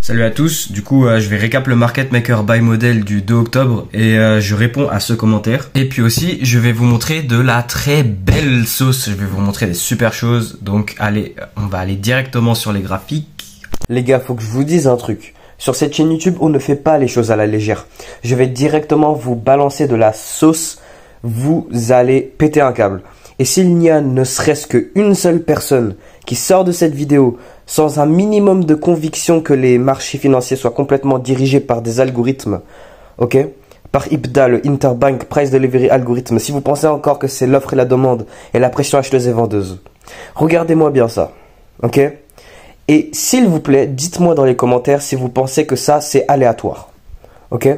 Salut à tous, du coup je vais récap le Market Maker Buy Model du 2 octobre et je réponds à ce commentaire. Et puis aussi je vais vous montrer de la très belle sauce, je vais vous montrer des super choses. Donc allez, on va aller directement sur les graphiques. Les gars, faut que je vous dise un truc. Sur cette chaîne YouTube, on ne fait pas les choses à la légère. Je vais directement vous balancer de la sauce, vous allez péter un câble. Et s'il n'y a ne serait-ce qu'une seule personne qui sort de cette vidéo sans un minimum de conviction que les marchés financiers soient complètement dirigés par des algorithmes, ok, par IPDA, le Interbank Price Delivery Algorithm, si vous pensez encore que c'est l'offre et la demande et la pression acheteuse et vendeuse, regardez-moi bien ça, ok. Et s'il vous plaît, dites-moi dans les commentaires si vous pensez que ça c'est aléatoire, ok.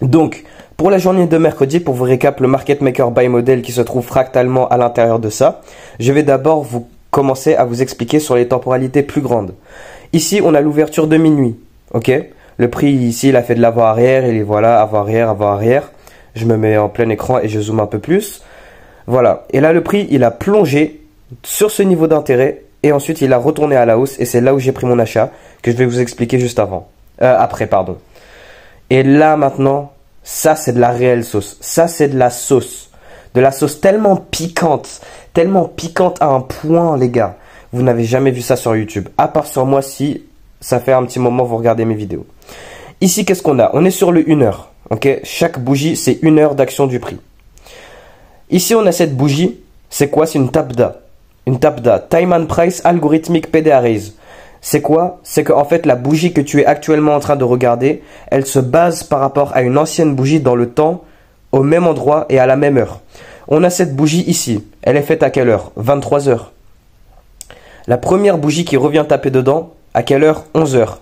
Donc, pour la journée de mercredi, pour vous récap le Market Maker Buy Model qui se trouve fractalement à l'intérieur de ça, je vais d'abord vous commencer à vous expliquer sur les temporalités plus grandes. Ici, on a l'ouverture de minuit, ok. Le prix ici, il a fait de l'avant-arrière, il est voilà, avant-arrière, avant-arrière. Je me mets en plein écran et je zoome un peu plus. Voilà. Et là, le prix, il a plongé sur ce niveau d'intérêt et ensuite, il a retourné à la hausse et c'est là où j'ai pris mon achat que je vais vous expliquer juste après, pardon. Et là, maintenant, ça, c'est de la réelle sauce. Ça, c'est de la sauce. De la sauce tellement piquante à un point, les gars. Vous n'avez jamais vu ça sur YouTube. À part sur moi, si ça fait un petit moment vous regardez mes vidéos. Ici, qu'est-ce qu'on a? On est sur le 1 heure. Ok, chaque bougie, c'est 1 heure d'action du prix. Ici, on a cette bougie. C'est quoi? C'est une TAPDA. Une TAPDA. Time and Price Algorithmic PDA Raise. C'est quoi? C'est qu'en fait, la bougie que tu es actuellement en train de regarder, elle se base par rapport à une ancienne bougie dans le temps, au même endroit et à la même heure. On a cette bougie ici. Elle est faite à quelle heure? 23 heures. La première bougie qui revient taper dedans, à quelle heure? 11 heures.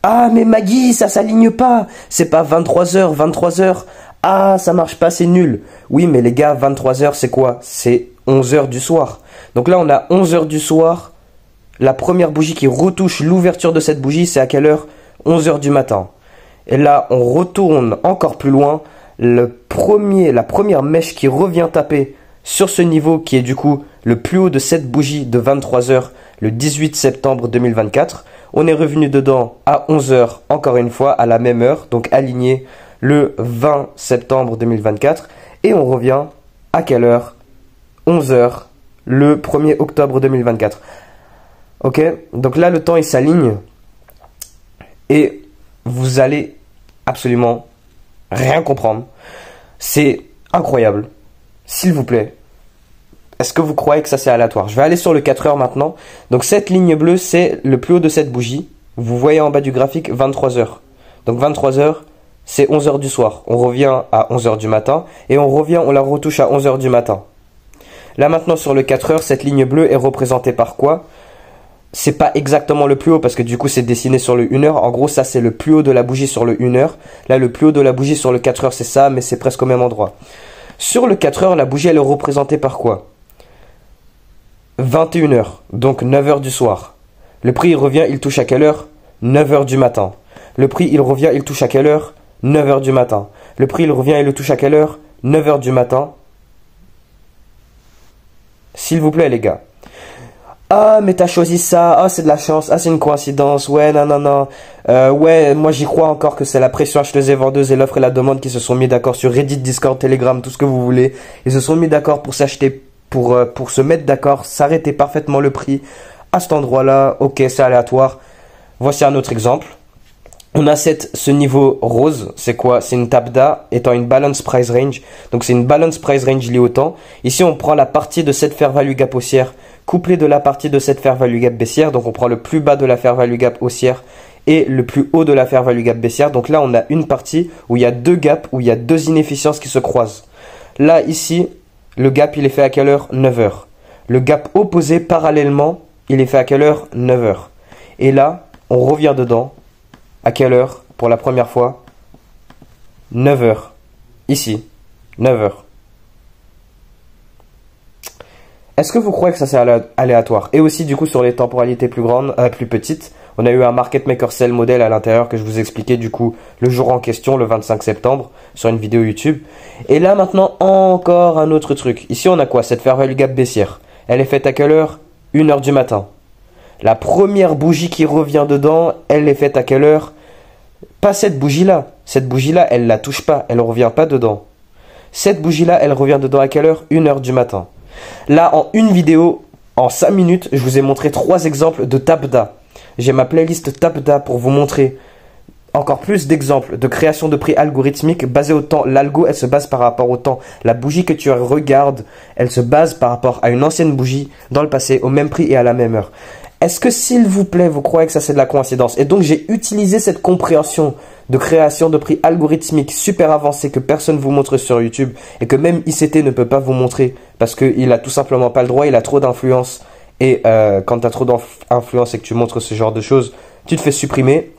Ah, mais Maggie, ça s'aligne pas. C'est pas 23 heures, 23 heures. Ah, ça marche pas, c'est nul. Oui, mais les gars, 23 heures, c'est quoi? C'est 11 heures du soir. Donc là, on a 11 heures du soir. La première bougie qui retouche l'ouverture de cette bougie, c'est à quelle heure? 11 heures du matin. Et là, on retourne encore plus loin. La première mèche qui revient taper sur ce niveau qui est du coup le plus haut de cette bougie de 23 heures le 18 septembre 2024. On est revenu dedans à 11 heures, encore une fois, à la même heure, donc aligné le 20 septembre 2024. Et on revient à quelle heure? 11 heures, le 1er octobre 2024. Ok, donc là le temps il s'aligne et vous allez absolument rien comprendre. C'est incroyable. S'il vous plaît, est-ce que vous croyez que ça c'est aléatoire? Je vais aller sur le 4 heures maintenant. Donc cette ligne bleue c'est le plus haut de cette bougie. Vous voyez en bas du graphique 23 heures. Donc 23 heures c'est 11 heures du soir. On revient à 11 heures du matin et on la retouche à 11 heures du matin. Là maintenant sur le 4 heures, cette ligne bleue est représentée par quoi? C'est pas exactement le plus haut parce que du coup c'est dessiné sur le 1 heure. En gros ça c'est le plus haut de la bougie sur le 1 heure. Là le plus haut de la bougie sur le 4 heures c'est ça, mais c'est presque au même endroit. Sur le 4 heures la bougie elle est représentée par quoi? 21 heures, donc 9 heures du soir. Le prix il revient, il touche à quelle heure? 9 heures du matin. Le prix il revient, il touche à quelle heure? 9 heures du matin. Le prix il revient, il le touche à quelle heure? 9 heures du matin. S'il vous plaît les gars. Ah, mais t'as choisi ça. Ah, c'est de la chance. Ah, c'est une coïncidence. Ouais, non, non, non. Ouais, moi, j'y crois encore que c'est la pression acheteuse et vendeuse et l'offre et la demande qui se sont mis d'accord sur Reddit, Discord, Telegram, tout ce que vous voulez. Ils se sont mis d'accord pour s'acheter, pour se mettre d'accord, s'arrêter parfaitement le prix à cet endroit-là. Ok, c'est aléatoire. Voici un autre exemple. On a ce niveau rose, c'est quoi? C'est une TAPDA étant une balance price range. Donc c'est une balance price range liée au temps. Ici on prend la partie de cette fair value gap haussière couplée de la partie de cette fair value gap baissière. Donc on prend le plus bas de la fair value gap haussière et le plus haut de la fair value gap baissière. Donc là on a une partie où il y a deux gaps, où il y a deux inefficiences qui se croisent. Là ici, le gap il est fait à quelle heure? 9 heures. Le gap opposé parallèlement, il est fait à quelle heure? 9 heures. Et là, on revient dedans. À quelle heure pour la première fois? 9 heures. Ici, 9 heures. Est-ce que vous croyez que ça c'est aléatoire? Et aussi du coup sur les temporalités plus grandes, plus petites, on a eu un Market Maker Sell modèle à l'intérieur que je vous expliquais du coup le jour en question, le 25 septembre, sur une vidéo YouTube. Et là maintenant encore un autre truc. Ici on a quoi? Cette fair value gap baissière. Elle est faite à quelle heure? 1 heure du matin. La première bougie qui revient dedans, elle est faite à quelle heure? Pas cette bougie-là. Cette bougie-là, elle la touche pas. Elle ne revient pas dedans. Cette bougie-là, elle revient dedans à quelle heure? 1 heure du matin. Là, en une vidéo, en 5 minutes, je vous ai montré 3 exemples de Tabda. J'ai ma playlist Tabda pour vous montrer encore plus d'exemples de création de prix algorithmique basés au temps. L'algo, elle se base par rapport au temps. La bougie que tu regardes, elle se base par rapport à une ancienne bougie dans le passé, au même prix et à la même heure. Est-ce que, s'il vous plaît, vous croyez que ça c'est de la coïncidence? Et donc j'ai utilisé cette compréhension de création de prix algorithmique super avancée que personne ne vous montre sur YouTube et que même ICT ne peut pas vous montrer parce qu'il a tout simplement pas le droit, il a trop d'influence. Et quand tu as trop d'influence et que tu montres ce genre de choses, tu te fais supprimer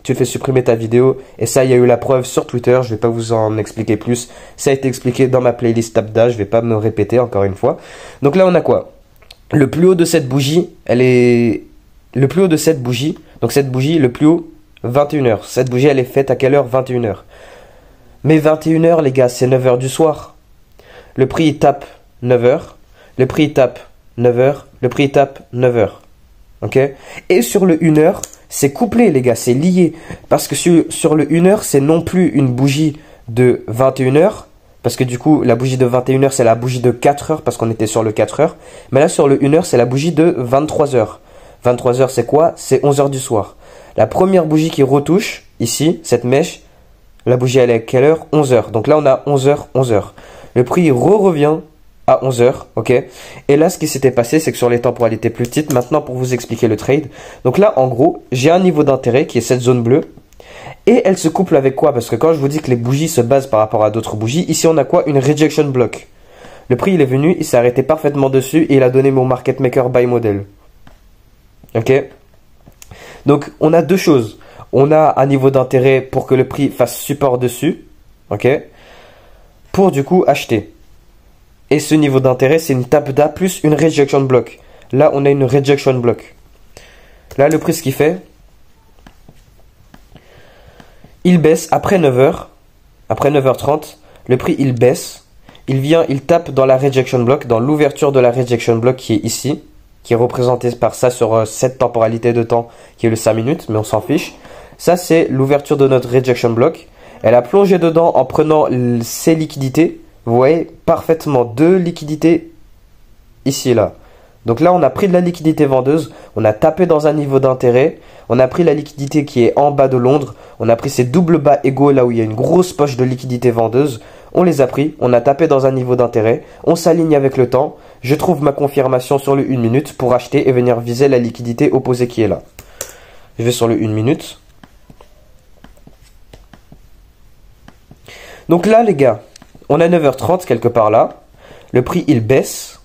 ta vidéo. Et ça, il y a eu la preuve sur Twitter, je vais pas vous en expliquer plus. Ça a été expliqué dans ma playlist Tabda, je vais pas me répéter encore une fois. Donc là, on a quoi? Le plus haut de cette bougie, le plus haut de cette bougie, donc cette bougie, le plus haut, 21h. Cette bougie, elle est faite à quelle heure? 21h. Mais 21h, les gars, c'est 9h du soir. Le prix, il tape 9h. Le prix, il tape 9h. Le prix, il tape 9h. Ok? Et sur le 1h, c'est couplé, les gars, c'est lié. Parce que sur le 1h, c'est non plus une bougie de 21h. Parce que du coup, la bougie de 21h, c'est la bougie de 4h, parce qu'on était sur le 4h. Mais là, sur le 1h, c'est la bougie de 23h. 23h, c'est quoi? C'est 11h du soir. La première bougie qui retouche, ici, cette mèche, la bougie, elle est à quelle heure? 11h. Donc là, on a 11h, 11h. Le prix revient à 11h, ok? Et là, ce qui s'était passé, c'est que sur les temporalités plus petites, maintenant, pour vous expliquer le trade. Donc là, en gros, j'ai un niveau d'intérêt qui est cette zone bleue. Et elle se couple avec quoi? Parce que quand je vous dis que les bougies se basent par rapport à d'autres bougies, ici, on a quoi? Une rejection block. Le prix, il est venu, il s'est arrêté parfaitement dessus et il a donné mon market maker buy model. Ok? Donc, on a deux choses. On a un niveau d'intérêt pour que le prix fasse support dessus. Ok? Pour du coup acheter. Et ce niveau d'intérêt, c'est une Tabda plus une rejection block. Là, on a une rejection block. Là, le prix, ce qu'il fait, il baisse après 9h. Après 9h30, le prix, il baisse. Il vient, il tape dans la rejection block, dans l'ouverture de la rejection block qui est ici, qui est représentée par ça sur cette temporalité de temps qui est le 5 minutes, mais on s'en fiche. Ça, c'est l'ouverture de notre rejection block. Elle a plongé dedans en prenant ses liquidités. Vous voyez parfaitement deux liquidités ici et là. Donc là, on a pris de la liquidité vendeuse, on a tapé dans un niveau d'intérêt, on a pris la liquidité qui est en bas de Londres, on a pris ces doubles bas égaux là où il y a une grosse poche de liquidité vendeuse, on les a pris, on a tapé dans un niveau d'intérêt, on s'aligne avec le temps, je trouve ma confirmation sur le 1 minute pour acheter et venir viser la liquidité opposée qui est là. Je vais sur le 1 minute. Donc là les gars, on a 9h30 quelque part là, le prix il baisse.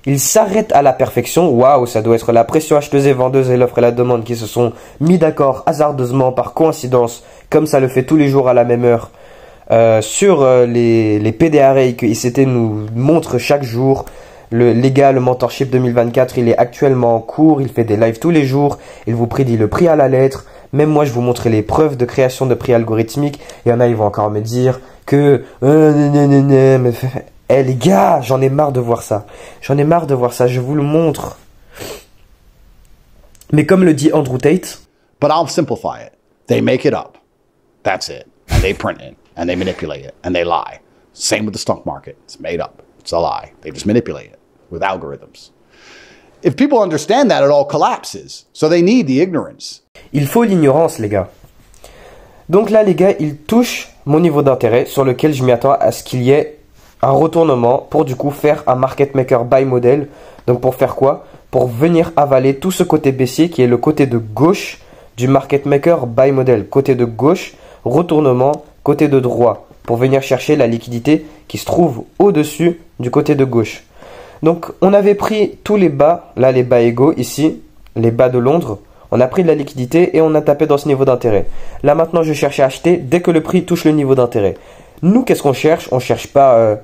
Il s'arrête à la perfection. Waouh, ça doit être la pression acheteuse et vendeuse et l'offre et la demande qui se sont mis d'accord hasardeusement par coïncidence, comme ça le fait tous les jours à la même heure, sur les PDRA que ICT nous montre chaque jour. Les gars, le Mentorship 2024, il est actuellement en cours, il fait des lives tous les jours, il vous prédit le prix à la lettre. Même moi, je vous montrer les preuves de création de prix algorithmique. Il y en a, ils vont encore me dire que... Eh les gars, j'en ai marre de voir ça. J'en ai marre de voir ça, je vous le montre. Mais comme le dit Andrew Tate... But I'll simplify it. They make it up. That's it. And they print it. And they manipulate it. And they lie. Same with the stock market. It's made up. It's a lie. They just manipulate it with algorithms. If people understand that, it all collapses. So they need the ignorance. Il faut l'ignorance, les gars. Donc là, les gars, ils touchent mon niveau d'intérêt sur lequel je m'y attends à ce qu'il y ait un retournement pour du coup faire un market maker buy model. Donc pour faire quoi? Pour venir avaler tout ce côté baissier qui est le côté de gauche du market maker buy model. Côté de gauche, retournement, côté de droit. Pour venir chercher la liquidité qui se trouve au-dessus du côté de gauche. Donc on avait pris tous les bas, là les bas égaux ici, les bas de Londres. On a pris de la liquidité et on a tapé dans ce niveau d'intérêt. Là maintenant je cherche à acheter dès que le prix touche le niveau d'intérêt. Nous, qu'est-ce qu'on cherche? On cherche pas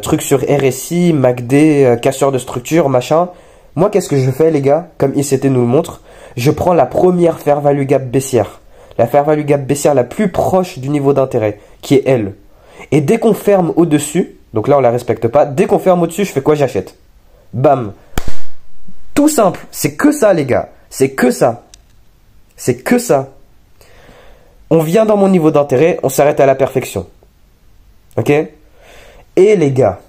truc sur RSI, MACD, casseur de structure, machin. Moi, qu'est-ce que je fais, les gars? Comme ICT nous le montre, je prends la première fair value gap baissière. La fair value gap baissière la plus proche du niveau d'intérêt, qui est elle. Et dès qu'on ferme au-dessus, donc là, on la respecte pas. Dès qu'on ferme au-dessus, je fais quoi? J'achète. Bam. Tout simple. C'est que ça, les gars. C'est que ça. C'est que ça. On vient dans mon niveau d'intérêt, on s'arrête à la perfection. Ok? Et les gars,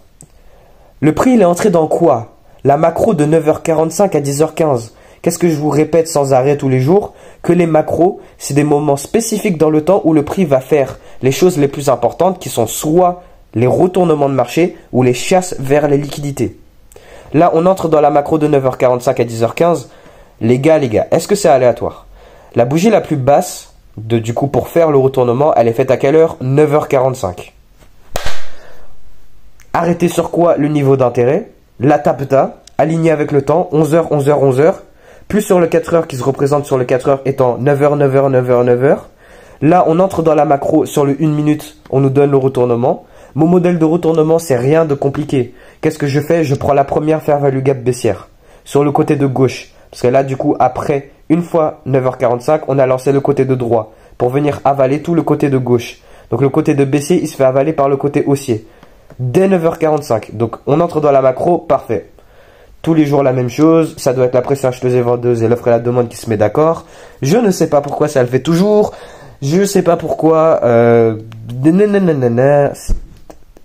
le prix il est entré dans quoi? La macro de 9h45 à 10h15. Qu'est-ce que je vous répète sans arrêt tous les jours? Que les macros, c'est des moments spécifiques dans le temps où le prix va faire les choses les plus importantes qui sont soit les retournements de marché ou les chasses vers les liquidités. Là, on entre dans la macro de 9h45 à 10h15. Les gars, est-ce que c'est aléatoire? La bougie la plus basse, du coup, pour faire le retournement, elle est faite à quelle heure? 9h45. Arrêtez sur quoi? Le niveau d'intérêt. La tapeta, alignée avec le temps, 11h, 11h, 11h. Plus sur le 4 heures qui se représente sur le 4 heures étant 9h, 9h, 9h, 9h. Là, on entre dans la macro sur le 1 minute, on nous donne le retournement. Mon modèle de retournement, c'est rien de compliqué. Qu'est-ce que je fais? Je prends la première fair value gap baissière sur le côté de gauche. Parce que là, du coup, après, une fois 9h45, on a lancé le côté de droit pour venir avaler tout le côté de gauche. Donc, le côté de baissier, il se fait avaler par le côté haussier. Dès 9h45. Donc, on entre dans la macro, parfait. Tous les jours la même chose, ça doit être la pression acheteuse et vendeuse et l'offre et la demande qui se met d'accord. Je ne sais pas pourquoi ça le fait toujours. Je ne sais pas pourquoi.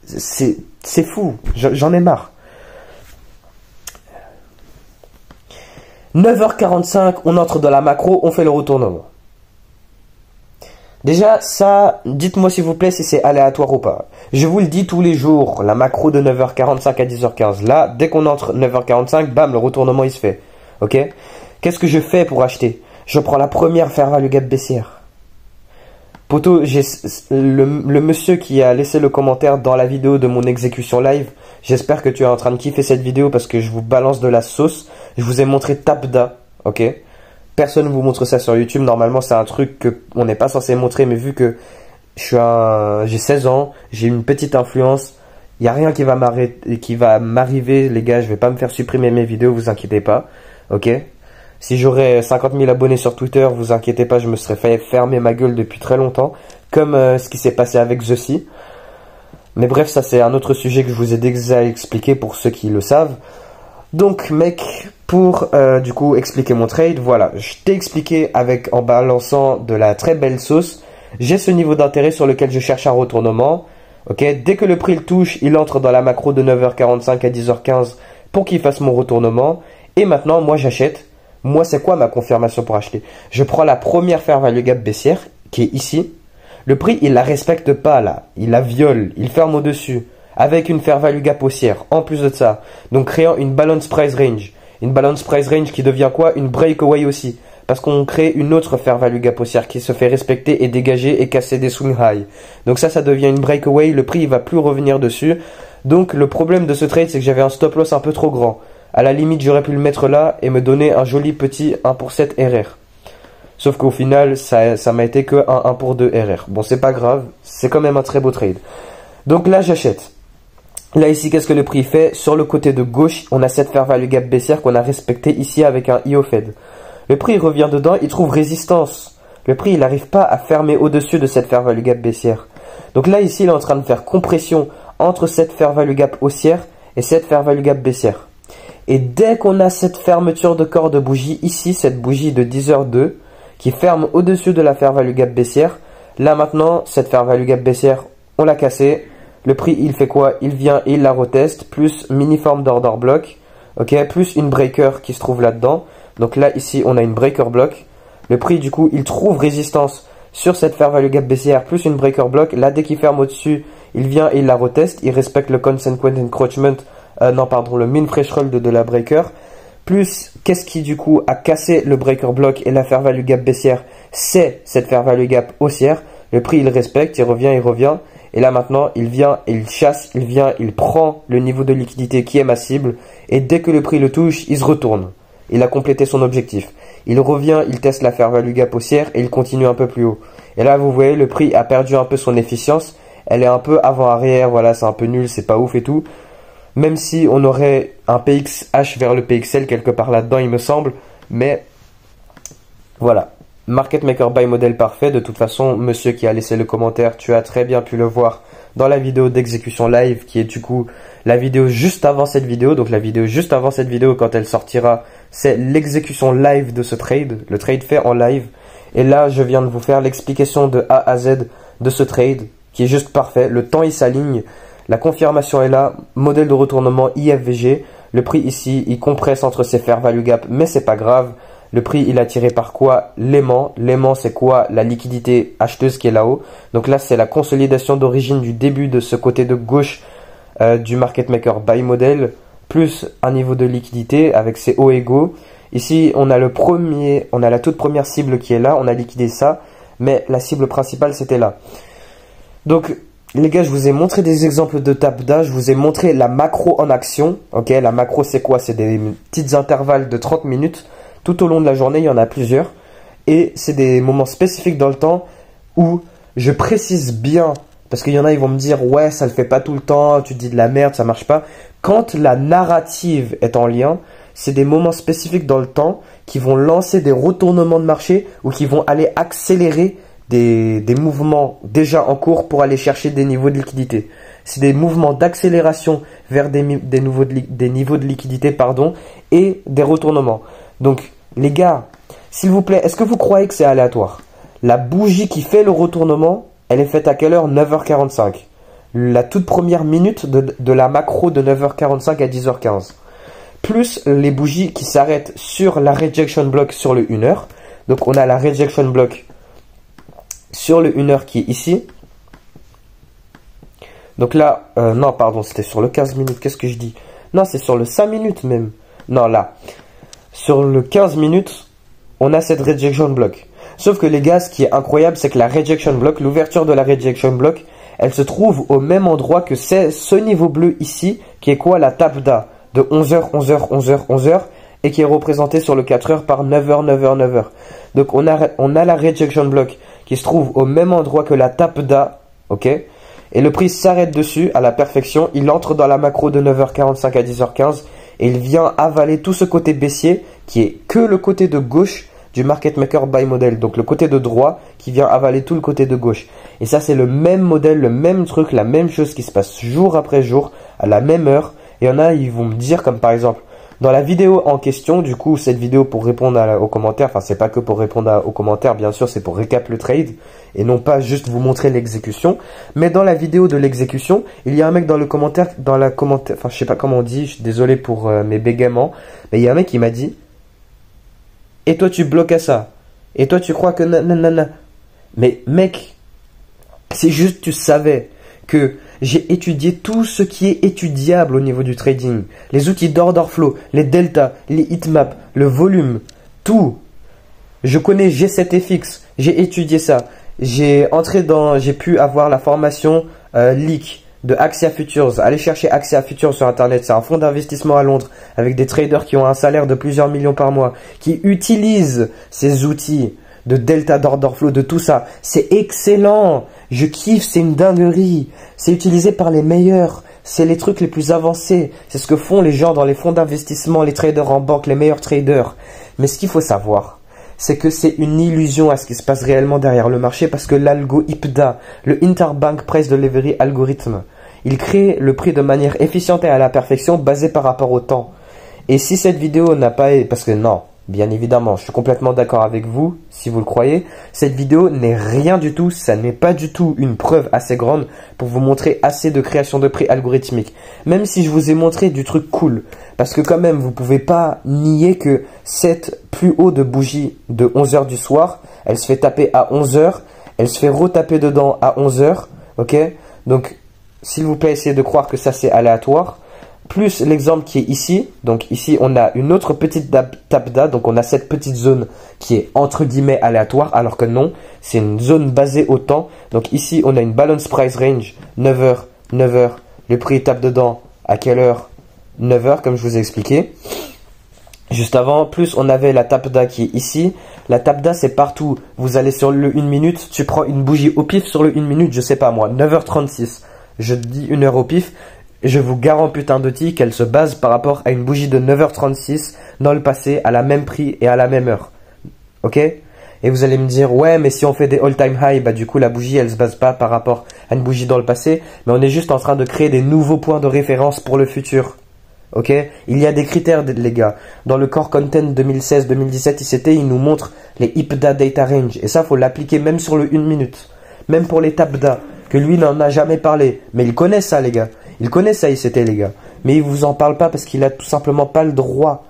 C'est fou. J'en ai marre. 9h45, on entre dans la macro, on fait le retournement. Déjà, ça, dites-moi s'il vous plaît si c'est aléatoire ou pas. Je vous le dis tous les jours, la macro de 9h45 à 10h15. Là, dès qu'on entre 9h45, bam, le retournement il se fait. Ok? Qu'est-ce que je fais pour acheter? Je prends la première fair value gap baissière. Poto, j'ai le monsieur qui a laissé le commentaire dans la vidéo de mon exécution live. J'espère que tu es en train de kiffer cette vidéo parce que je vous balance de la sauce. Je vous ai montré Tapda, ok? Personne ne vous montre ça sur YouTube. Normalement, c'est un truc qu'on n'est pas censé montrer, mais vu que j'ai 16 ans, j'ai une petite influence, il n'y a rien qui va m'arriver, les gars. Je vais pas me faire supprimer mes vidéos, vous inquiétez pas, ok? Si j'aurais 50 000 abonnés sur Twitter, vous inquiétez pas, je me serais fait fermer ma gueule depuis très longtemps, comme ce qui s'est passé avec The. Mais bref, ça c'est un autre sujet que je vous ai déjà expliqué pour ceux qui le savent. Donc mec, pour du coup expliquer mon trade, voilà, je t'ai expliqué en balançant de la très belle sauce. J'ai ce niveau d'intérêt sur lequel je cherche un retournement. Ok, dès que le prix le touche, il entre dans la macro de 9h45 à 10h15 pour qu'il fasse mon retournement. Et maintenant, moi j'achète. Moi, c'est quoi ma confirmation pour acheter? Je prends la première fair value gap baissière qui est ici. Le prix, il la respecte pas là, il la viole, il ferme au-dessus avec une fair value gap haussière en plus de ça. Donc créant une balance price range. Une balance price range qui devient quoi? Une breakaway aussi. Parce qu'on crée une autre fair value gap haussière qui se fait respecter et dégager et casser des swing high. Donc ça devient une breakaway. Le prix, il va plus revenir dessus. Donc le problème de ce trade, c'est que j'avais un stop loss un peu trop grand. À la limite, j'aurais pu le mettre là et me donner un joli petit 1 pour 7 RR. Sauf qu'au final, ça m'a été que un 1 pour 2 RR. Bon, c'est pas grave. C'est quand même un très beau trade. Donc là, j'achète. Là, ici, qu'est-ce que le prix fait? Sur le côté de gauche, on a cette fair value gap baissière qu'on a respectée ici avec un IO Fed. Le prix, il revient dedans, il trouve résistance. Le prix, il n'arrive pas à fermer au-dessus de cette fair value gap baissière. Donc là, ici, il est en train de faire compression entre cette fair value gap haussière et cette fair value gap baissière. Et dès qu'on a cette fermeture de corps de bougie, ici, cette bougie de 10h2, qui ferme au-dessus de la fair value gap baissière, là maintenant, cette fair value gap baissière, on l'a cassée. Le prix, il fait quoi? Il vient et il la reteste, plus mini forme d'order block, ok, plus une breaker qui se trouve là-dedans. Donc là, ici, on a une breaker block. Le prix, du coup, il trouve résistance sur cette fair value gap baissière, plus une breaker block. Là, dès qu'il ferme au-dessus, il vient et il la reteste. Il respecte le consequent encroachment, le min threshold de la breaker. Plus, qu'est-ce qui, du coup, a cassé le breaker block et la fair value gap baissière? C'est cette fair value gap haussière. Le prix, il respecte, il revient. Et là maintenant, il vient, il chasse, il vient, il prend le niveau de liquidité qui est ma cible. Et dès que le prix le touche, il se retourne. Il a complété son objectif. Il revient, il teste la fair value gap haussière et il continue un peu plus haut. Et là, vous voyez, le prix a perdu un peu son efficience. Elle est un peu avant-arrière, voilà, c'est un peu nul, c'est pas ouf et tout. Même si on aurait un PXH vers le PXL quelque part là-dedans, il me semble. Mais voilà. Market Maker Buy modèle parfait. De toute façon, monsieur qui a laissé le commentaire, tu as très bien pu le voir dans la vidéo d'exécution live qui est du coup la vidéo juste avant cette vidéo. Donc la vidéo juste avant cette vidéo, quand elle sortira, c'est l'exécution live de ce trade, le trade fait en live. Et là, je viens de vous faire l'explication de A à Z de ce trade, qui est juste parfait. Le temps, il s'aligne, la confirmation est là, modèle de retournement IFVG. Le prix ici, il compresse entre ses fair value gap, mais c'est pas grave. Le prix, il a tiré par quoi? L'aimant. L'aimant, c'est quoi? La liquidité acheteuse qui est là-haut. Donc là, c'est la consolidation d'origine du début de ce côté de gauche du market maker buy model, plus un niveau de liquidité avec ses hauts égaux. Ici, on a la toute première cible qui est là. On a liquidé ça, mais la cible principale, c'était là. Donc, les gars, je vous ai montré des exemples de TAPDA. Je vous ai montré la macro en action. Ok, la macro, c'est quoi? C'est des petites intervalles de 30 minutes. Tout au long de la journée, il y en a plusieurs. Et c'est des moments spécifiques dans le temps où je précise bien. Parce qu'il y en a, ils vont me dire, ouais, ça le fait pas tout le temps. Tu te dis de la merde, ça marche pas. Quand la narrative est en lien, c'est des moments spécifiques dans le temps qui vont lancer des retournements de marché ou qui vont aller accélérer des mouvements déjà en cours pour aller chercher des niveaux de liquidité. C'est des mouvements d'accélération vers des niveaux de liquidité, pardon, et des retournements. Donc, les gars, s'il vous plaît, est-ce que vous croyez que c'est aléatoire? La bougie qui fait le retournement, elle est faite à quelle heure? 9h45. La toute première minute de la macro de 9h45 à 10h15. Plus les bougies qui s'arrêtent sur la rejection block sur le 1h. Donc, on a la rejection block sur le 1h qui est ici. Donc là, non, pardon, c'était sur le 15 minutes. Qu'est-ce que je dis? Non, c'est sur le 5 minutes même. Non, là. Sur le 15 minutes, on a cette rejection block. Sauf que les gars, ce qui est incroyable, c'est que la rejection block, l'ouverture de la rejection block, elle se trouve au même endroit que c'est ce niveau bleu ici, qui est quoi? La TAPDA de 11h, 11h, 11h, 11h, et qui est représenté sur le 4h par 9h, 9h, 9h. Donc on a la rejection block qui se trouve au même endroit que la TAPDA, ok? Et le prix s'arrête dessus à la perfection, il entre dans la macro de 9h45 à 10h15, et il vient avaler tout ce côté baissier, qui est que le côté de gauche du market maker buy model, donc le côté de droit qui vient avaler tout le côté de gauche. Et ça, c'est le même modèle, le même truc, la même chose qui se passe jour après jour, à la même heure. Et il y en a, ils vont me dire, comme par exemple, dans la vidéo en question, du coup, cette vidéo pour répondre aux commentaires, enfin, c'est pas que pour répondre aux commentaires, bien sûr, c'est pour récap le trade, et non pas juste vous montrer l'exécution. Mais dans la vidéo de l'exécution, il y a un mec dans le commentaire, enfin, je sais pas comment on dit, je suis désolé pour mes bégaiements, mais il y a un mec qui m'a dit, et toi, tu bloques à ça. Et toi, tu crois que nanana. Mais mec, si juste tu savais que j'ai étudié tout ce qui est étudiable au niveau du trading. Les outils d'order flow, les deltas, les heatmaps, le volume, tout. Je connais G7FX, j'ai étudié ça. J'ai pu avoir la formation leak de Axia Futures. Allez chercher Axia Futures sur internet, c'est un fonds d'investissement à Londres avec des traders qui ont un salaire de plusieurs millions par mois, qui utilisent ces outils de delta, d'order flow, de tout ça. C'est excellent, je kiffe, c'est une dinguerie. C'est utilisé par les meilleurs, c'est les trucs les plus avancés. C'est ce que font les gens dans les fonds d'investissement, les traders en banque, les meilleurs traders. Mais ce qu'il faut savoir, c'est que c'est une illusion à ce qui se passe réellement derrière le marché, parce que l'algo IPDA, le Interbank Price Delivery Algorithm, il crée le prix de manière efficiente et à la perfection basé par rapport au temps. Et si cette vidéo n'a pas... Parce que non, bien évidemment, je suis complètement d'accord avec vous, si vous le croyez. Cette vidéo n'est rien du tout, ça n'est pas du tout une preuve assez grande pour vous montrer assez de création de prix algorithmique. Même si je vous ai montré du truc cool. Parce que quand même, vous pouvez pas nier que cette plus haut de bougie de 11h du soir, elle se fait taper à 11h, elle se fait retaper dedans à 11h, ok? Donc, s'il vous plaît, essayez de croire que ça c'est aléatoire. Plus l'exemple qui est ici. Donc ici, on a une autre petite TAPDA. Donc on a cette petite zone qui est entre guillemets aléatoire. Alors que non, c'est une zone basée au temps. Donc ici, on a une balance price range. 9h, 9h. Le prix tape dedans. À quelle heure? 9h, comme je vous ai expliqué. Juste avant, plus on avait la TAPDA qui est ici. La TAPDA, c'est partout. Vous allez sur le 1 minute. Tu prends une bougie au pif sur le 1 minute. Je sais pas moi, 9h36. Je dis 1 heure au pif, je vous garantis qu'elle se base par rapport à une bougie de 9h36 dans le passé, à la même prix et à la même heure. Ok? Et vous allez me dire, ouais, mais si on fait des all-time high, bah du coup la bougie, elle se base pas par rapport à une bougie dans le passé, mais on est juste en train de créer des nouveaux points de référence pour le futur. Ok, il y a des critères, les gars. Dans le Core Content 2016-2017 ICT, il nous montre les IPDA Data Range. Et ça, faut l'appliquer même sur le 1 minute. Même pour les TAPDA, que lui n'en a jamais parlé. Mais il connaît ça, les gars. Il connaît ça ICT, les gars. Mais il vous en parle pas parce qu'il a tout simplement pas le droit.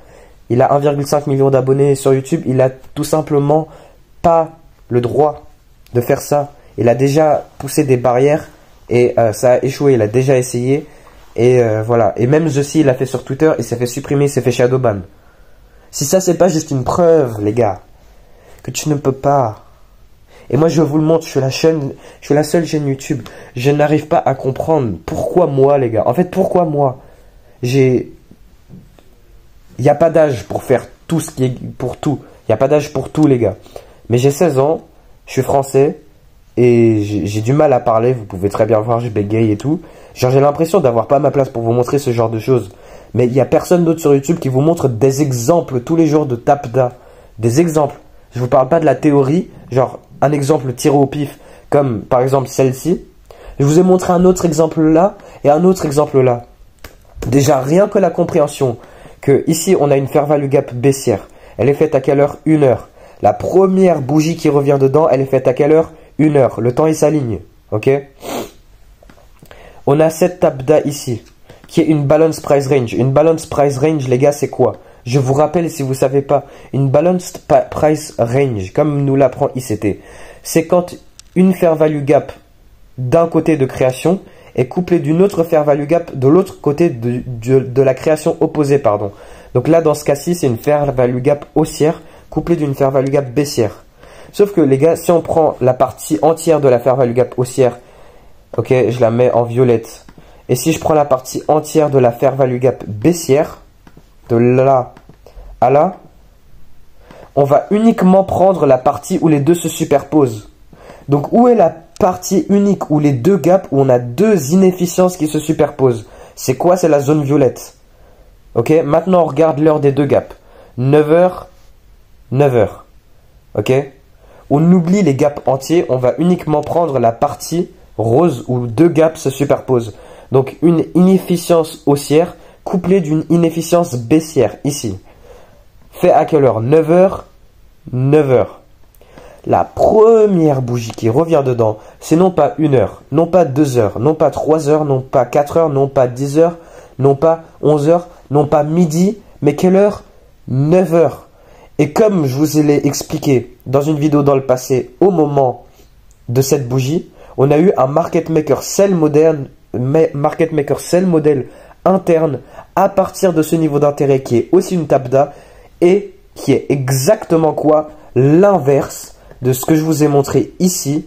Il a 1,5 million d'abonnés sur YouTube. Il a tout simplement pas le droit de faire ça. Il a déjà poussé des barrières et ça a échoué. Il a déjà essayé. Et voilà. Et même Zossi, il l'a fait sur Twitter, il s'est fait supprimer, il s'est fait shadowban. Si ça, c'est pas juste une preuve, les gars, que tu ne peux pas. Et moi, je vous le montre, je suis la seule chaîne YouTube. Je n'arrive pas à comprendre pourquoi moi, les gars. En fait, pourquoi moi? Il n'y a pas d'âge pour faire tout ce qui est pour tout. Il n'y a pas d'âge pour tout, les gars. Mais j'ai 16 ans, je suis français. Et j'ai du mal à parler, vous pouvez très bien voir, je bégaye et tout. Genre j'ai l'impression d'avoir pas ma place pour vous montrer ce genre de choses. Mais il y a personne d'autre sur YouTube qui vous montre des exemples tous les jours de TAPDA. Des exemples. Je vous parle pas de la théorie, genre un exemple tiré au pif, comme par exemple celle-ci. Je vous ai montré un autre exemple là et un autre exemple là. Déjà rien que la compréhension que ici on a une fair value gap baissière. Elle est faite à quelle heure? 1 heure. La première bougie qui revient dedans, elle est faite à quelle heure? 1 heure. Le temps il s'aligne. Ok. On a cette TAPDA ici, qui est une balance price range. Une balance price range, les gars, c'est quoi? Je vous rappelle, si vous ne savez pas, une balanced price range, comme nous l'apprend ICT, c'est quand une fair value gap d'un côté de création est couplée d'une autre fair value gap de l'autre côté de la création opposée, pardon. Donc là, dans ce cas-ci, c'est une fair value gap haussière couplée d'une fair value gap baissière. Sauf que les gars, si on prend la partie entière de la fair value gap haussière, ok, je la mets en violette. Et si je prends la partie entière de la fair value gap baissière, de là à là, on va uniquement prendre la partie où les deux se superposent. Donc où est la partie unique où les deux gaps, où on a deux inefficiences qui se superposent? C'est quoi? C'est la zone violette. Ok, maintenant on regarde l'heure des deux gaps. 9h, 9h. Ok. On oublie les gaps entiers, on va uniquement prendre la partie rose où deux gaps se superposent. Donc une inefficience haussière couplée d'une inefficience baissière ici. Fait à quelle heure? 9h, 9h. La première bougie qui revient dedans, c'est non pas 1 heure, non pas 2 heures, non pas 3 heures, non pas 4 heures, non pas 10 heures, non pas 11 heures, non pas midi, mais quelle heure? 9 heures. Et comme je vous l'ai expliqué dans une vidéo dans le passé, au moment de cette bougie, on a eu un market maker sell model interne à partir de ce niveau d'intérêt qui est aussi une TAPDA et qui est exactement quoi? L'inverse de ce que je vous ai montré ici,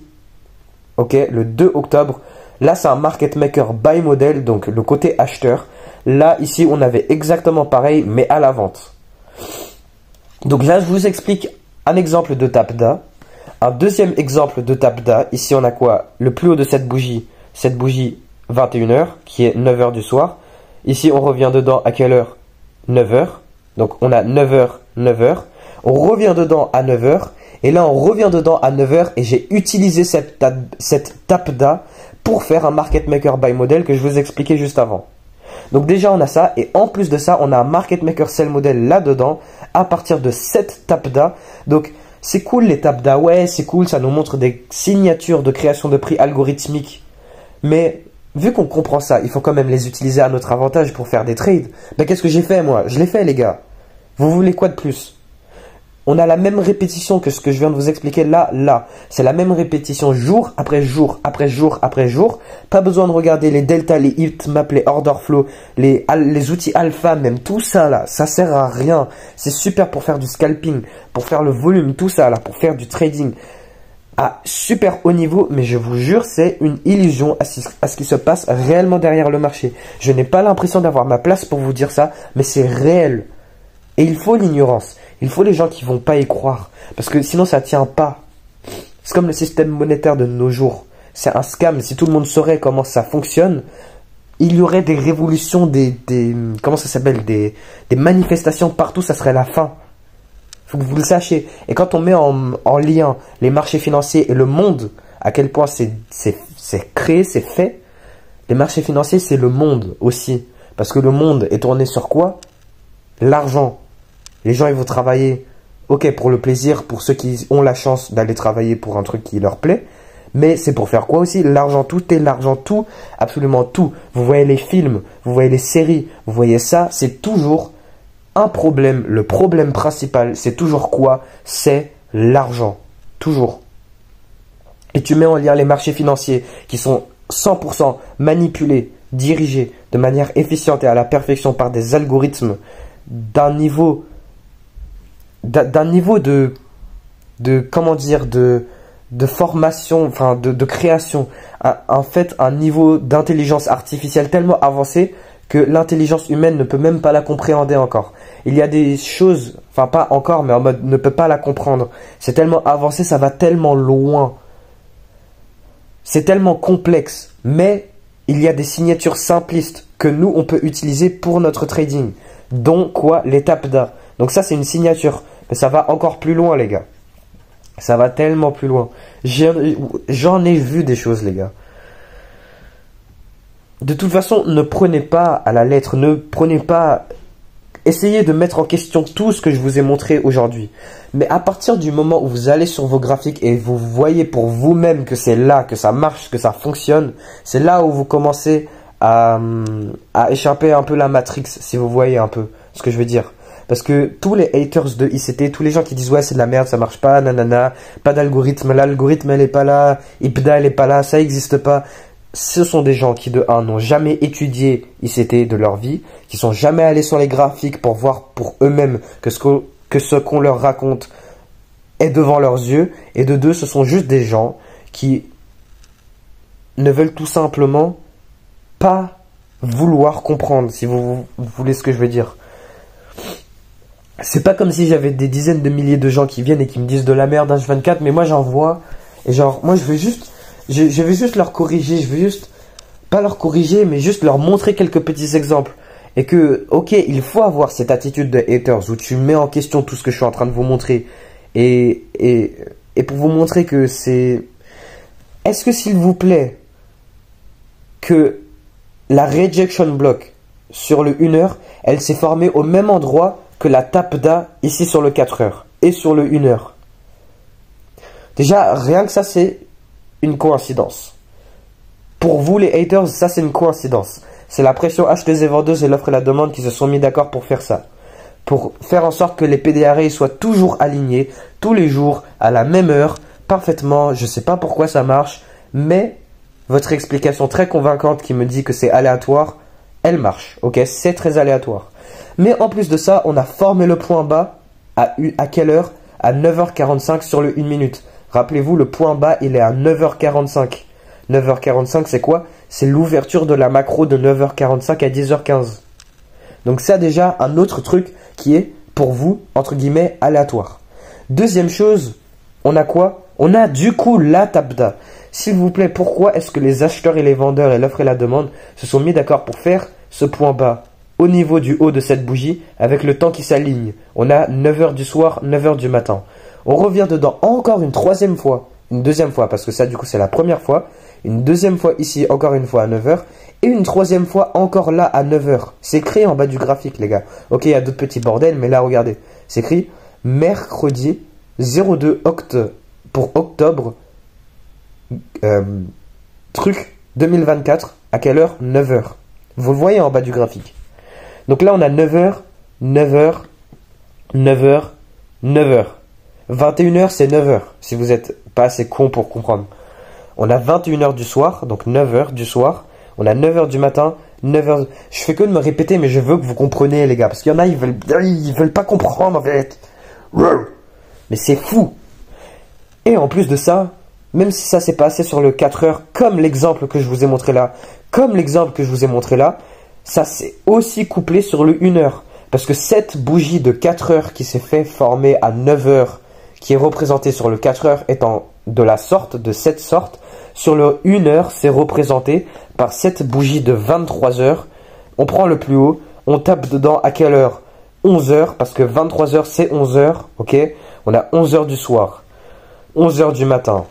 ok, le 2 octobre. Là, c'est un market maker buy model, donc le côté acheteur. Là, ici, on avait exactement pareil, mais à la vente. Donc là, je vous explique un exemple de TAPDA. Un deuxième exemple de TAPDA. Ici, on a quoi? Le plus haut de cette bougie 21h, qui est 9h du soir. Ici, on revient dedans à quelle heure? 9h. Donc, on a 9h, 9h. On revient dedans à 9h. Et là, on revient dedans à 9h. Et j'ai utilisé cette TAPDA pour faire un market maker buy model que je vous expliquais juste avant. Donc déjà, on a ça. Et en plus de ça, on a un market maker sell model là-dedans à partir de cette TAPDA. Donc, c'est cool les TAPDA. Ouais, c'est cool. Ça nous montre des signatures de création de prix algorithmique. Mais vu qu'on comprend ça, il faut quand même les utiliser à notre avantage pour faire des trades. Ben, qu'est-ce que j'ai fait moi? Je l'ai fait les gars. Vous voulez quoi de plus? On a la même répétition que ce que je viens de vous expliquer là. C'est la même répétition jour après jour, après jour, après jour. Pas besoin de regarder les delta, les heatmaps, les order flow, les outils alpha, même tout ça là. Ça sert à rien. C'est super pour faire du scalping, pour faire le volume, tout ça là, pour faire du trading à super haut niveau. Mais je vous jure, c'est une illusion à ce qui se passe réellement derrière le marché. Je n'ai pas l'impression d'avoir ma place pour vous dire ça, mais c'est réel. Et il faut l'ignorance. Il faut les gens qui vont pas y croire. Parce que sinon, ça tient pas. C'est comme le système monétaire de nos jours. C'est un scam. Si tout le monde saurait comment ça fonctionne, il y aurait des révolutions, comment ça s'appelle, des manifestations partout. Ça serait la fin. Faut que vous le sachiez. Et quand on met en lien les marchés financiers et le monde, à quel point c'est créé, c'est fait. Les marchés financiers, c'est le monde aussi. Parce que le monde est tourné sur quoi? L'argent. Les gens, ils vont travailler, ok, pour le plaisir, pour ceux qui ont la chance d'aller travailler pour un truc qui leur plaît. Mais c'est pour faire quoi aussi? L'argent, tout est l'argent, tout, absolument tout. Vous voyez les films, vous voyez les séries, vous voyez ça, c'est toujours un problème. Le problème principal, c'est toujours quoi? C'est l'argent. Toujours. Et tu mets en lien les marchés financiers qui sont 100% manipulés, dirigés de manière efficiente et à la perfection par des algorithmes d'un niveau de comment dire, de formation, enfin de création, en fait un niveau d'intelligence artificielle tellement avancé que l'intelligence humaine ne peut même pas la compréhender encore. Il y a des choses, enfin pas encore, mais en mode ne peut pas la comprendre. C'est tellement avancé, ça va tellement loin. C'est tellement complexe, mais il y a des signatures simplistes que nous, on peut utiliser pour notre trading. Dont quoi? L'étape d'A. Donc ça, c'est une signature. Mais ça va encore plus loin, les gars. Ça va tellement plus loin. J'en ai vu des choses, les gars. De toute façon, ne prenez pas à la lettre. Ne prenez pas... Essayez de mettre en question tout ce que je vous ai montré aujourd'hui. Mais à partir du moment où vous allez sur vos graphiques et vous voyez pour vous-même que c'est là, que ça marche, que ça fonctionne, c'est là où vous commencez à échapper un peu la Matrix, si vous voyez un peu ce que je veux dire. Parce que tous les haters de ICT, tous les gens qui disent ouais c'est de la merde, ça marche pas, nanana, pas d'algorithme, l'algorithme elle est pas là, IPDA elle est pas là, ça existe pas. Ce sont des gens qui de 1 n'ont jamais étudié ICT de leur vie, qui sont jamais allés sur les graphiques pour voir pour eux-mêmes que ce qu'on leur raconte est devant leurs yeux, et de 2 ce sont juste des gens qui ne veulent tout simplement pas vouloir comprendre, si vous voulez ce que je veux dire. C'est pas comme si j'avais des dizaines de milliers de gens qui viennent et qui me disent de la merde H24, mais moi j'en vois, et genre, moi je vais juste leur corriger, je veux juste, pas leur corriger, mais juste leur montrer quelques petits exemples. Et que, ok, il faut avoir cette attitude de haters où tu mets en question tout ce que je suis en train de vous montrer. Et pour vous montrer que c'est... Est-ce que s'il vous plaît, que la rejection block sur le 1 heure, elle s'est formée au même endroit que la tape d'A ici sur le 4 heures et sur le 1 heure. Déjà, rien que ça, c'est une coïncidence. Pour vous, les haters, ça, c'est une coïncidence. C'est la pression acheteuse et vendeuse et l'offre et la demande qui se sont mis d'accord pour faire ça. Pour faire en sorte que les PDRA soient toujours alignés, tous les jours, à la même heure, parfaitement. Je ne sais pas pourquoi ça marche, mais votre explication très convaincante qui me dit que c'est aléatoire, elle marche. Ok, c'est très aléatoire. Mais en plus de ça, on a formé le point bas à quelle heure? À 9h45 sur le 1 minute. Rappelez-vous, le point bas, il est à 9h45. 9h45, c'est quoi? C'est l'ouverture de la macro de 9h45 à 10h15. Donc ça déjà, un autre truc qui est, pour vous, entre guillemets, aléatoire. Deuxième chose, on a quoi? On a du coup la tape d'A. S'il vous plaît, pourquoi est-ce que les acheteurs et les vendeurs et l'offre et la demande se sont mis d'accord pour faire ce point bas au niveau du haut de cette bougie avec le temps qui s'aligne? On a 9h du soir, 9h du matin. On revient dedans encore une troisième fois, une deuxième fois, parce que ça du coup c'est la première fois, une deuxième fois ici, encore une fois à 9h, et une troisième fois encore là à 9h. C'est écrit en bas du graphique les gars. Ok, il y a d'autres petits bordels, mais là regardez, c'est écrit mercredi 02 octobre, pour octobre, truc 2024, à quelle heure? 9h. Vous le voyez en bas du graphique. Donc là on a 9h, 9h, 9h, 9h. 21h, c'est 9h, si vous n'êtes pas assez con pour comprendre. On a 21h du soir, donc 9h du soir. On a 9h du matin, 9h... Je fais que de me répéter, mais je veux que vous compreniez, les gars. Parce qu'il y en a, ils veulent pas comprendre, en fait. Mais c'est fou. Et en plus de ça, même si ça s'est passé sur le 4h, comme l'exemple que je vous ai montré là, ça s'est aussi couplé sur le 1h. Parce que cette bougie de 4 heures qui s'est fait former à 9 heures, qui est représentée sur le 4 heures étant de cette sorte, sur le 1 heure, c'est représenté par cette bougie de 23 heures. On prend le plus haut, on tape dedans à quelle heure? 11 heures, parce que 23 heures, c'est 11 heures, ok? On a 11 heures du soir, 11 heures du matin.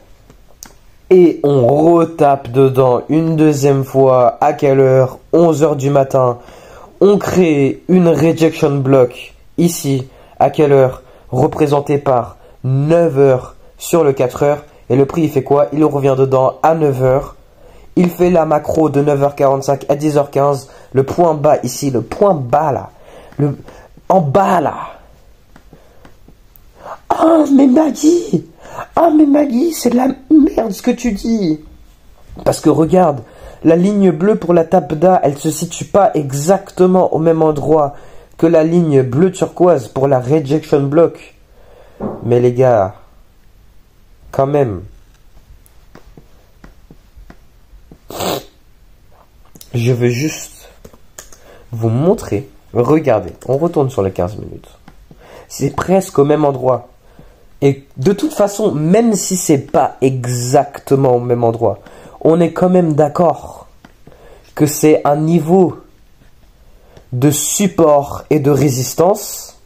Et on retape dedans une deuxième fois, à quelle heure? 11 heures du matin. on crée une rejection block ici, à quelle heure? Représentée par 9 heures sur le 4 heures. Et le prix, il fait quoi? Il revient dedans à 9 heures. Il fait la macro de 9h45 à 10h15. Le point bas ici, le point bas là. En bas là. Oh mais Maggie! Oh mais Maggie, c'est de la merde ce que tu dis. Parce que regarde, la ligne bleue pour la tape d'A, elle se situe pas exactement au même endroit que la ligne bleu turquoise pour la rejection block. Mais les gars, quand même. Je veux juste vous montrer. Regardez, on retourne sur les 15 minutes. C'est presque au même endroit. Et de toute façon, même si c'est pas exactement au même endroit, on est quand même d'accord que c'est un niveau de support et de résistance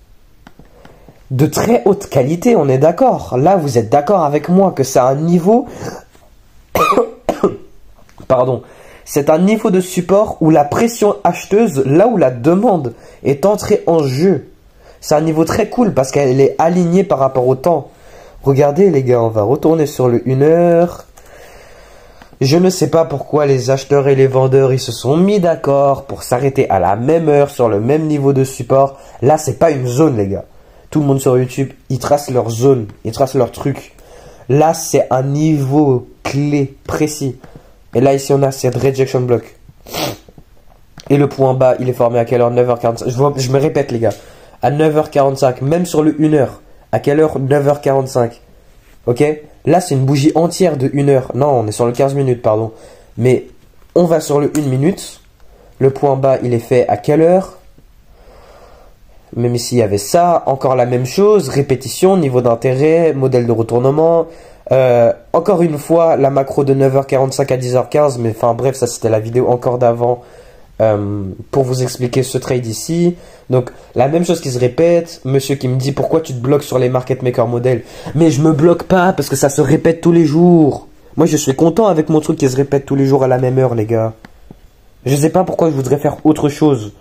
de très haute qualité, on est d'accord. Là, vous êtes d'accord avec moi que c'est un niveau... Pardon. C'est un niveau de support où la pression acheteuse, là où la demande est entrée en jeu. C'est un niveau très cool parce qu'elle est alignée par rapport au temps. Regardez les gars, on va retourner sur le 1 heure. Je ne sais pas pourquoi les acheteurs et les vendeurs ils se sont mis d'accord pour s'arrêter à la même heure sur le même niveau de support. Là, c'est pas une zone les gars. Tout le monde sur YouTube, ils tracent leur zone, ils tracent leur truc. Là, c'est un niveau clé précis. Et là, ici, on a cette rejection block. Et le point bas, il est formé à quelle heure? 9h45. Je me répète, les gars. À 9h45, même sur le 1 heure. À quelle heure? 9h45. Ok? Là, c'est une bougie entière de 1 heure. Non, on est sur le 15 minutes, pardon. Mais on va sur le 1 minute. Le point bas, il est fait à quelle heure? Même ici, il y avait ça. Encore la même chose. Répétition, niveau d'intérêt, modèle de retournement. Encore une fois, la macro de 9h45 à 10h15. Mais enfin, bref, ça, c'était la vidéo encore d'avant. Pour vous expliquer ce trade ici. Donc la même chose qui se répète. Monsieur qui me dit pourquoi tu te bloques sur les market maker modèles. Mais je me bloque pas parce que ça se répète tous les jours. Moi je suis content avec mon truc qui se répète tous les jours à la même heure les gars. Je sais pas pourquoi je voudrais faire autre chose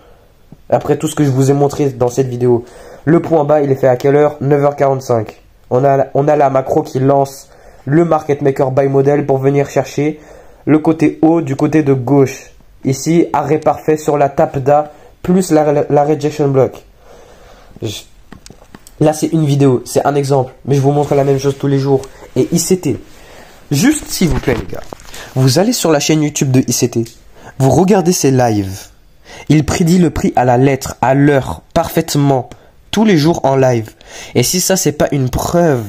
après tout ce que je vous ai montré dans cette vidéo. Le point bas il est fait à quelle heure? 9h45. On a la macro qui lance le market maker buy model pour venir chercher le côté haut du côté de gauche. Ici, arrêt parfait sur la tape d'A plus la rejection block. Là, c'est une vidéo, c'est un exemple. Mais je vous montre la même chose tous les jours. Et ICT, juste s'il vous plaît les gars, vous allez sur la chaîne YouTube de ICT. Vous regardez ses lives. Il prédit le prix à la lettre, à l'heure, parfaitement. Tous les jours en live. Et si ça, c'est pas une preuve.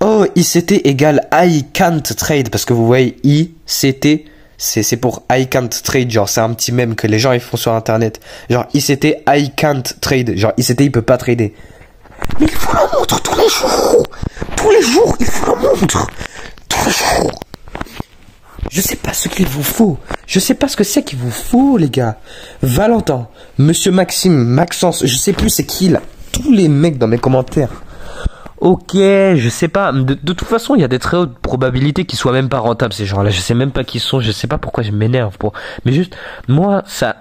Oh, ICT égale I can't trade. Parce que vous voyez, ICT... C'est pour I can't trade, genre c'est un petit mème que les gens ils font sur internet. Genre ICT I can't trade, genre ICT il peut pas trader. Mais il faut la montre tous les jours. Tous les jours, il faut la montre. Tous les jours. Je sais pas ce qu'il vous faut. Je sais pas ce que c'est qu'il vous faut les gars. Valentin, Monsieur Maxime, Maxence, je sais plus c'est qui là. Tous les mecs dans mes commentaires. Ok, je sais pas. De toute façon, il y a des très hautes probabilités qu'ils soient même pas rentables ces gens-là. Je sais même pas qui ils sont. Je sais pas pourquoi je m'énerve pour. Mais juste, moi, ça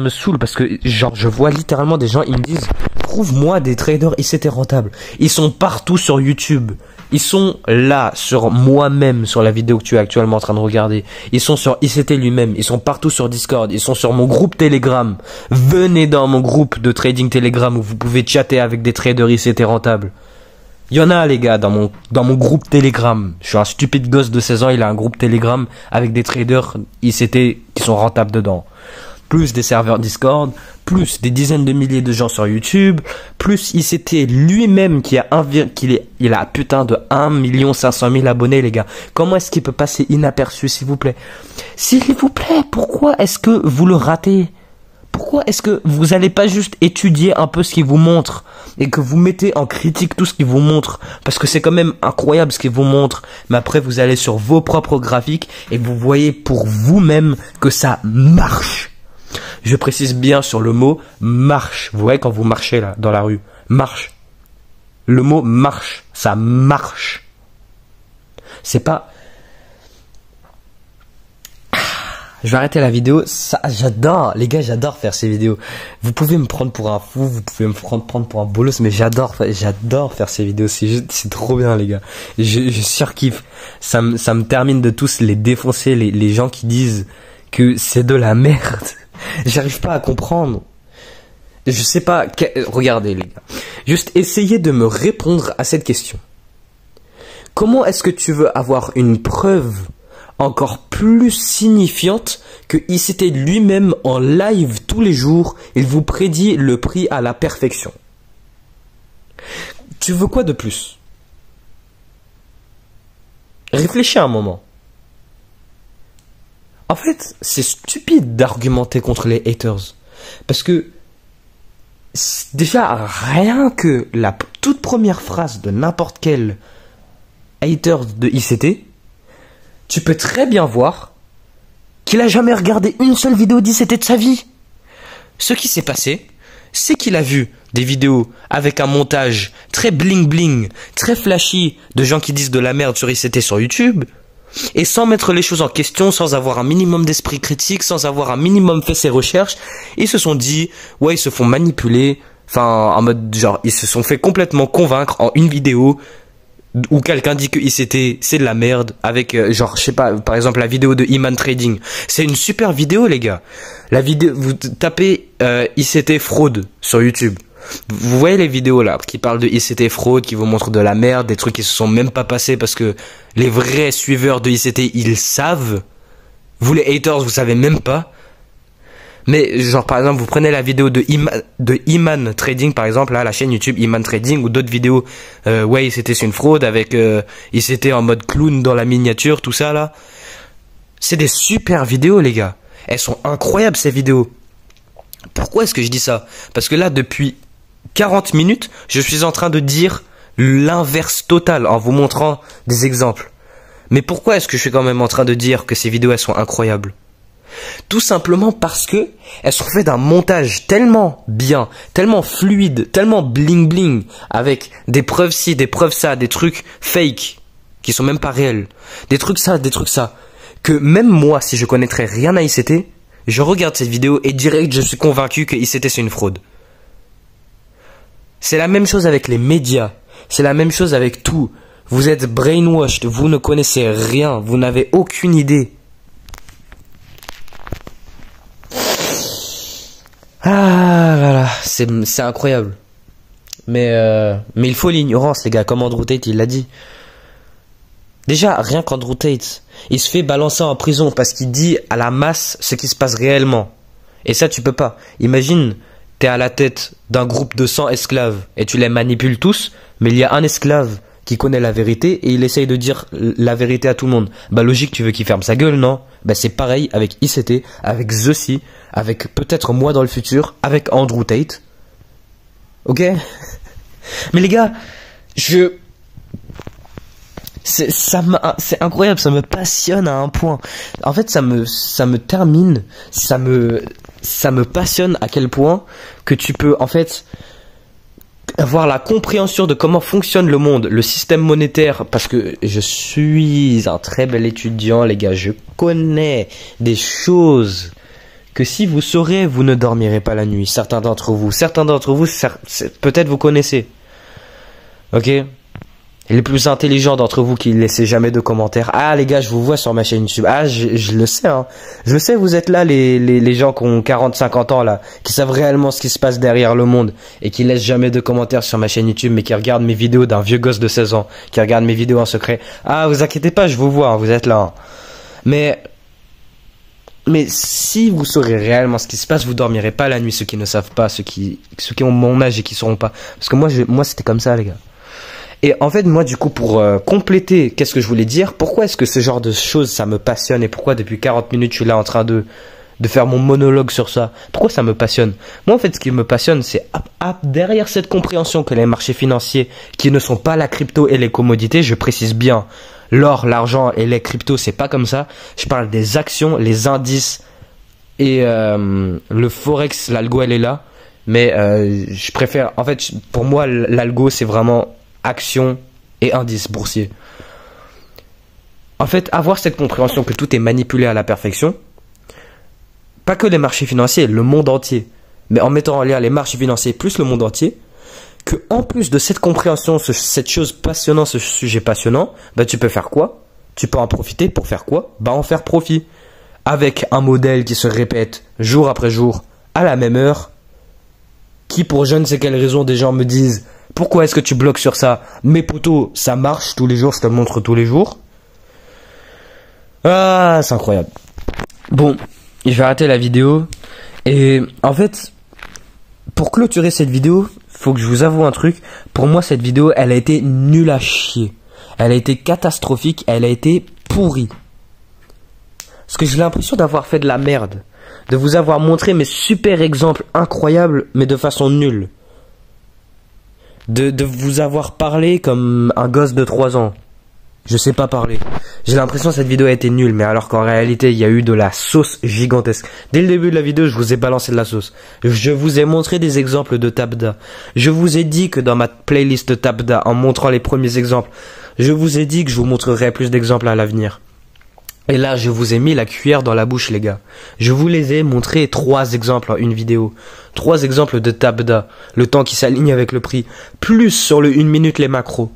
me saoule parce que genre, je vois littéralement des gens, ils me disent, trouve-moi des traders ICT rentables. Ils sont partout sur YouTube. Ils sont là sur moi-même, sur la vidéo que tu es actuellement en train de regarder. Ils sont sur ICT lui-même. Ils sont partout sur Discord. Ils sont sur mon groupe Telegram. Venez dans mon groupe de trading Telegram où vous pouvez chatter avec des traders ICT rentables. Il y en a les gars dans mon groupe Telegram. Je suis un stupide gosse de 16 ans, il a un groupe Telegram avec des traders ICT qui sont rentables dedans. Plus des serveurs Discord, plus des dizaines de milliers de gens sur YouTube, plus ICT lui-même qui a il a putain de 1 500 000 abonnés les gars. Comment est-ce qu'il peut passer inaperçu s'il vous plaît? S'il vous plaît, pourquoi est-ce que vous le ratez? Pourquoi est-ce que vous n'allez pas juste étudier un peu ce qu'il vous montre et que vous mettez en critique tout ce qu'il vous montre? Parce que c'est quand même incroyable ce qu'il vous montre. Mais après, vous allez sur vos propres graphiques et vous voyez pour vous-même que ça marche. Je précise bien sur le mot marche. Vous voyez quand vous marchez là, dans la rue. Marche. Le mot marche. Ça marche. C'est pas... Je vais arrêter la vidéo. Ça, j'adore, les gars, j'adore faire ces vidéos. Vous pouvez me prendre pour un fou, vous pouvez me prendre pour un bolos, mais j'adore faire ces vidéos. C'est trop bien, les gars. Je surkiffe. Ça me termine de tous les défoncer, les gens qui disent que c'est de la merde. J'arrive pas à comprendre. Je sais pas. Regardez, les gars. Juste essayez de me répondre à cette question. Comment est-ce que tu veux avoir une preuve encore plus signifiante que ICT lui-même en live tous les jours, il vous prédit le prix à la perfection? Tu veux quoi de plus? Réfléchis un moment. En fait, c'est stupide d'argumenter contre les haters. Parce que déjà, rien que la toute première phrase de n'importe quel hater de ICT, tu peux très bien voir qu'il a jamais regardé une seule vidéo d'ICT de sa vie. Ce qui s'est passé, c'est qu'il a vu des vidéos avec un montage très bling bling, très flashy de gens qui disent de la merde sur ICT sur YouTube, et sans mettre les choses en question, sans avoir un minimum d'esprit critique, sans avoir un minimum fait ses recherches, ils se sont dit, ouais, ils se font manipuler, enfin, en mode genre, ils se sont fait complètement convaincre en une vidéo où quelqu'un dit que ICT c'est de la merde avec genre je sais pas, par exemple la vidéo de Iman Trading. C'est une super vidéo, les gars. La vidéo, vous tapez ICT fraude sur YouTube. Vous voyez les vidéos là qui parlent de ICT fraude, qui vous montrent de la merde, des trucs qui se sont même pas passés parce que les vrais suiveurs de ICT ils savent. Vous les haters vous savez même pas. Mais genre par exemple vous prenez la vidéo de Iman Trading par exemple, là la chaîne YouTube Iman Trading, ou d'autres vidéos ouais ICT c'est une fraude avec ICT en mode clown dans la miniature, tout ça là. C'est des super vidéos, les gars. Elles sont incroyables ces vidéos. Pourquoi est-ce que je dis ça? Parce que là depuis 40 minutes je suis en train de dire l'inverse total en vous montrant des exemples. Mais pourquoi est-ce que je suis quand même en train de dire que ces vidéos elles sont incroyables? Tout simplement parce que elles sont faites d'un montage tellement bien, tellement fluide, tellement bling bling, avec des preuves ci, des preuves ça, des trucs fake qui sont même pas réels, des trucs ça, que même moi, si je connaîtrais rien à ICT, je regarde cette vidéo et direct je suis convaincu que ICT c'est une fraude. C'est la même chose avec les médias, c'est la même chose avec tout. Vous êtes brainwashed, vous ne connaissez rien, vous n'avez aucune idée. Ah là là, c'est incroyable. Mais il faut l'ignorance, les gars, comme Andrew Tate il l'a dit. Déjà, rien qu'Andrew Tate, il se fait balancer en prison parce qu'il dit à la masse ce qui se passe réellement. Et ça, tu peux pas. Imagine, t'es à la tête d'un groupe de 100 esclaves et tu les manipules tous, mais il y a un esclave qui connaît la vérité et il essaye de dire la vérité à tout le monde. Bah logique, tu veux qu'il ferme sa gueule, non? Bah c'est pareil avec ICT, avec The Sea, avec peut-être moi dans le futur, avec Andrew Tate. Ok? Mais les gars, c'est incroyable, ça me passionne à un point. En fait, ça me termine, ça me passionne à quel point que tu peux en fait avoir la compréhension de comment fonctionne le monde, le système monétaire, parce que je suis un très bel étudiant, les gars, je connais des choses que si vous saurez, vous ne dormirez pas la nuit. Certains d'entre vous, peut-être vous connaissez. Ok? Les plus intelligents d'entre vous qui ne laissez jamais de commentaires. Ah les gars, je vous vois sur ma chaîne YouTube. Ah je le sais hein. Je le sais, vous êtes là les gens qui ont 40-50 ans là, qui savent réellement ce qui se passe derrière le monde et qui laissent jamais de commentaires sur ma chaîne YouTube, mais qui regardent mes vidéos d'un vieux gosse de 16 ans, qui regardent mes vidéos en secret. Ah vous inquiétez pas, je vous vois, hein, vous êtes là. Hein. Mais si vous saurez réellement ce qui se passe, vous dormirez pas la nuit, ceux qui ne savent pas, ceux qui ont mon âge et qui sauront pas. Parce que moi c'était comme ça les gars. Et en fait, moi, du coup, pour compléter, qu'est-ce que je voulais dire? Pourquoi est-ce que ce genre de choses, ça me passionne? Et pourquoi depuis 40 minutes, je suis là en train de faire mon monologue sur ça? Pourquoi ça me passionne? Moi, en fait, ce qui me passionne, c'est derrière cette compréhension que les marchés financiers, qui ne sont pas la crypto et les commodités, je précise bien, l'or, l'argent et les cryptos, c'est pas comme ça. Je parle des actions, les indices et le forex, l'algo, elle est là. Mais je préfère, en fait, pour moi, l'algo, c'est vraiment actions et indices boursiers. En fait, avoir cette compréhension que tout est manipulé à la perfection, pas que les marchés financiers, le monde entier, mais en mettant en lien les marchés financiers plus le monde entier, que en plus de cette compréhension, cette chose passionnante, ce sujet passionnant, bah tu peux faire quoi? Tu peux en profiter pour faire quoi? Bah en faire profit. Avec un modèle qui se répète jour après jour, à la même heure, qui pour je ne sais quelle raison des gens me disent pourquoi est-ce que tu bloques sur ça? Mais poto, ça marche tous les jours, je te le montre tous les jours. Ah, c'est incroyable. Bon, je vais arrêter la vidéo. Et en fait, pour clôturer cette vidéo, faut que je vous avoue un truc. Pour moi, cette vidéo, elle a été nulle à chier. Elle a été catastrophique, elle a été pourrie. Parce que j'ai l'impression d'avoir fait de la merde. De vous avoir montré mes super exemples incroyables, mais de façon nulle. De vous avoir parlé comme un gosse de 3 ans. Je sais pas parler. J'ai l'impression que cette vidéo a été nulle, mais alors qu'en réalité, il y a eu de la sauce gigantesque. Dès le début de la vidéo, je vous ai balancé de la sauce. Je vous ai montré des exemples de Tabda. Je vous ai dit que dans ma playlist Tabda, en montrant les premiers exemples, je vous ai dit que je vous montrerai plus d'exemples à l'avenir. Et là, je vous ai mis la cuillère dans la bouche, les gars. Je vous les ai montré 3 exemples en une vidéo. 3 exemples de Tabda. Le temps qui s'aligne avec le prix. Plus sur le 1 minute les macros.